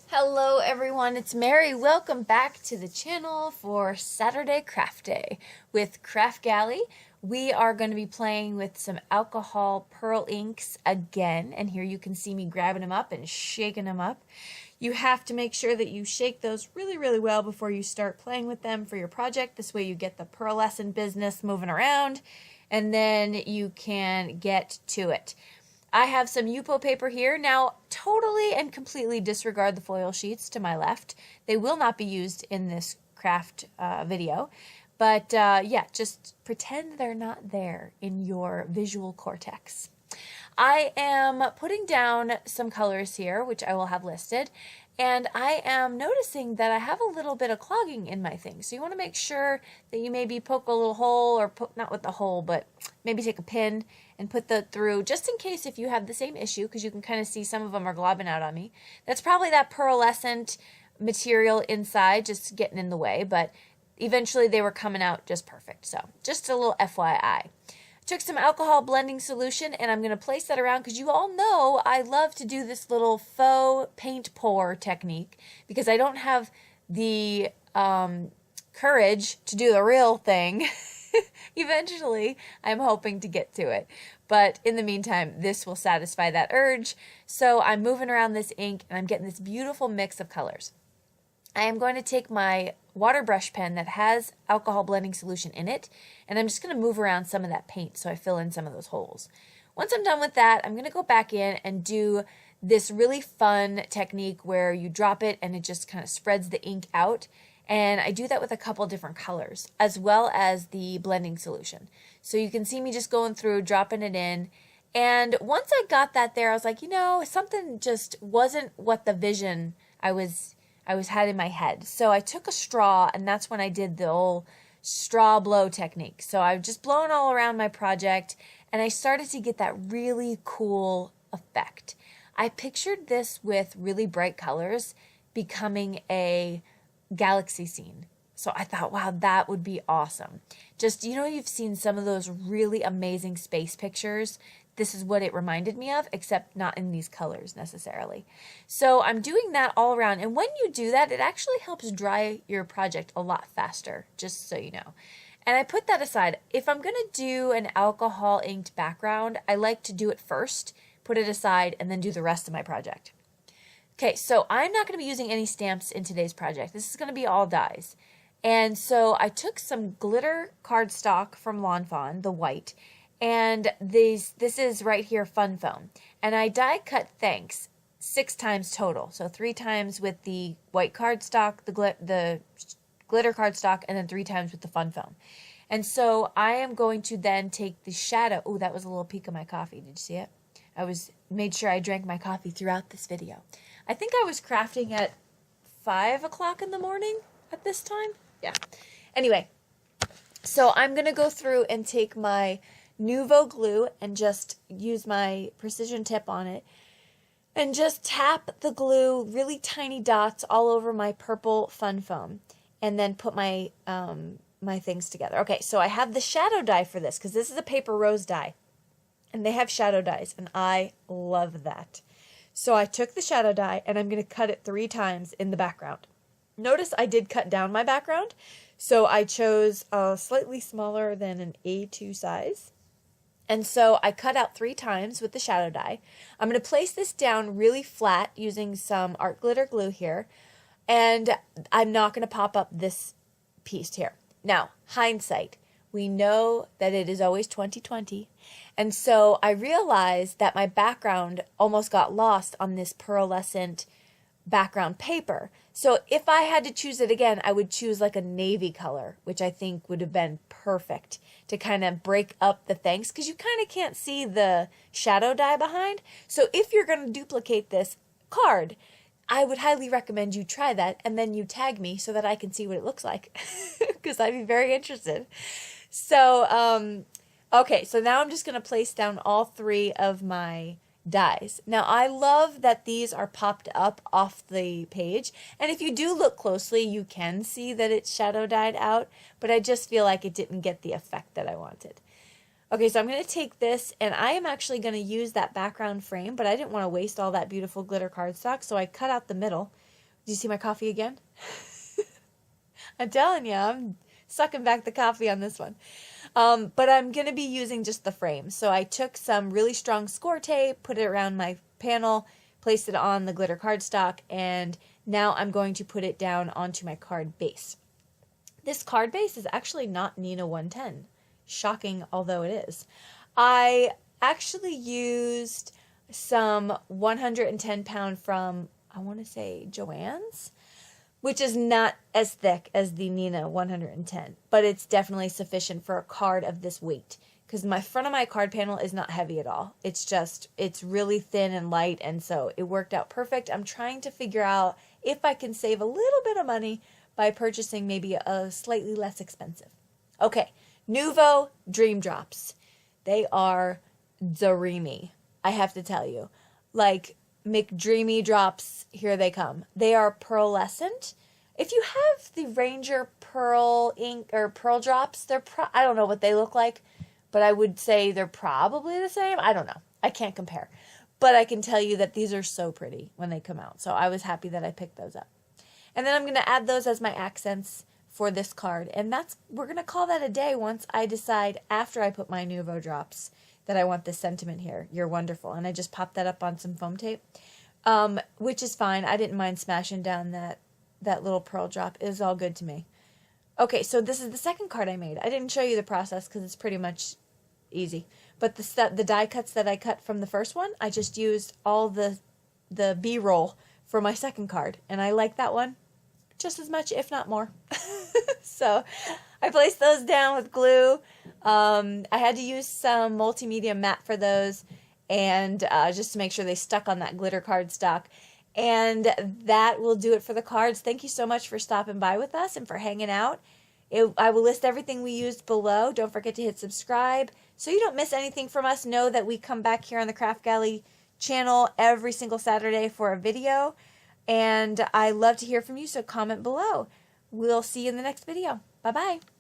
Hello everyone, it's Mary. Welcome back to the channel for Saturday Craft Day with Kraftgali. We are going to be playing with some alcohol pearl inks again, and here you can see me grabbing them up and shaking them up. You have to make sure that you shake those really well before you start playing with them for your project. This way you get the pearlescent business moving around and then you can get to it. I have some Yupo paper here. Now, totally and completely disregard the foil sheets to my left. They will not be used in this craft video. But yeah, just pretend they're not there in your visual cortex. I am putting down some colors here, which I will have listed. And I am noticing that I have a little bit of clogging in my thing. So you want to make sure that you maybe poke a little hole, or not with the hole, but maybe take a pin and put that through, just in case if you have the same issue, because you can kind of see some of them are globbing out on me. That's probably that pearlescent material inside just getting in the way, but eventually they were coming out just perfect. So just a little FYI. Took some alcohol blending solution and I'm going to place that around because you all know I love to do this little faux paint pour technique because I don't have the courage to do the real thing. Eventually, I'm hoping to get to it. But in the meantime, this will satisfy that urge. So I'm moving around this ink and I'm getting this beautiful mix of colors. I am going to take my water brush pen that has alcohol blending solution in it, and I'm just going to move around some of that paint so I fill in some of those holes. Once I'm done with that, I'm going to go back in and do this really fun technique where you drop it and it just kind of spreads the ink out. And I do that with a couple different colors, as well as the blending solution. So you can see me just going through, dropping it in. And once I got that there, I was like, you know, something just wasn't what the vision I was had in my head. So I took a straw, and that's when I did the old straw blow technique. So I've just blown all around my project, and I started to get that really cool effect. I pictured this with really bright colors becoming a galaxy scene. So I thought, wow, that would be awesome. Just, you know, you've seen some of those really amazing space pictures. This is what it reminded me of, except not in these colors necessarily. So I'm doing that all around. And when you do that, it actually helps dry your project a lot faster, just so you know. And I put that aside. If I'm going to do an alcohol inked background, I like to do it first, put it aside, and then do the rest of my project. Okay, so I'm not going to be using any stamps in today's project. This is going to be all dyes. And so I took some glitter cardstock from Lawn Fawn, the white, and this is right here, Fun Foam. And I die cut thanks 6 times total. So 3 times with the white cardstock, the glitter cardstock, and then 3 times with the Fun Foam. And so I am going to then take the shadow. Oh, that was a little peek of my coffee. Did you see it? Made sure I drank my coffee throughout this video. I think I was crafting at 5 o'clock in the morning at this time. Yeah. Anyway, so I'm going to go through and take my Nuvo glue and just use my precision tip on it and just tap the glue, really tiny dots all over my purple Fun Foam, and then put my my things together. Okay, so I have the shadow die for this because this is a paper rose die. And they have shadow dies, and I love that. So I took the shadow die, and I'm going to cut it 3 times in the background. Notice I did cut down my background, so I chose slightly smaller than an A2 size. And so I cut out 3 times with the shadow die. I'm going to place this down really flat using some art glitter glue here, and I'm not going to pop up this piece here. Now, hindsight. We know that it is always 2020. And so I realized that my background almost got lost on this pearlescent background paper. So if I had to choose it again, I would choose like a navy color, which I think would have been perfect to kind of break up the things, because you kind of can't see the shadow die behind. So if you're going to duplicate this card, I would highly recommend you try that, and then you tag me so that I can see what it looks like, because I'd be very interested. So, okay, so now I'm just going to place down all 3 of my dies. Now, I love that these are popped up off the page, and if you do look closely, you can see that it's shadow dyed out, but I just feel like it didn't get the effect that I wanted. Okay, so I'm going to take this, and I am actually going to use that background frame, but I didn't want to waste all that beautiful glitter cardstock, so I cut out the middle, Do you see my coffee again? I'm telling you, I'm sucking back the coffee on this one. But I'm going to be using just the frame. So I took some really strong score tape, put it around my panel, placed it on the glitter cardstock, and now I'm going to put it down onto my card base. This card base is actually not Nina 110, shocking although it is. I actually used some 110 pound from, I want to say, Joann's, which is not as thick as the Nina 110, but it's definitely sufficient for a card of this weight, because my front of my card panel is not heavy at all. It's really thin and light, and so it worked out perfect. I'm trying to figure out if I can save a little bit of money by purchasing maybe a slightly less expensive. Okay, Nuvo Dream Drops. They are dreamy, I have to tell you. Like McDreamy drops, here they come. They are pearlescent. If you have the Ranger Pearl ink or Pearl Drops, I don't know what they look like, but I would say they're probably the same. I don't know. I can't compare. But I can tell you that these are so pretty when they come out. So I was happy that I picked those up. And then I'm going to add those as my accents for this card. And we're going to call that a day once I decide, after I put my Nuvo drops, that I want this sentiment here. You're wonderful. And I just popped that up on some foam tape, which is fine. I didn't mind smashing down that little pearl drop. It was all good to me. Okay, so this is the second card I made. I didn't show you the process because it's pretty much easy. But the die cuts that I cut from the first one, I just used all the B-roll for my second card. And I like that one just as much, if not more. So I placed those down with glue. I had to use some multimedia matte for those, and just to make sure they stuck on that glitter cardstock. And that will do it for the cards. Thank you so much for stopping by with us and for hanging out. I will list everything we used below. Don't forget to hit subscribe so you don't miss anything from us. Know that we come back here on the Kraftgali channel every single Saturday for a video. And I love to hear from you, so comment below. We'll see you in the next video. Bye-bye.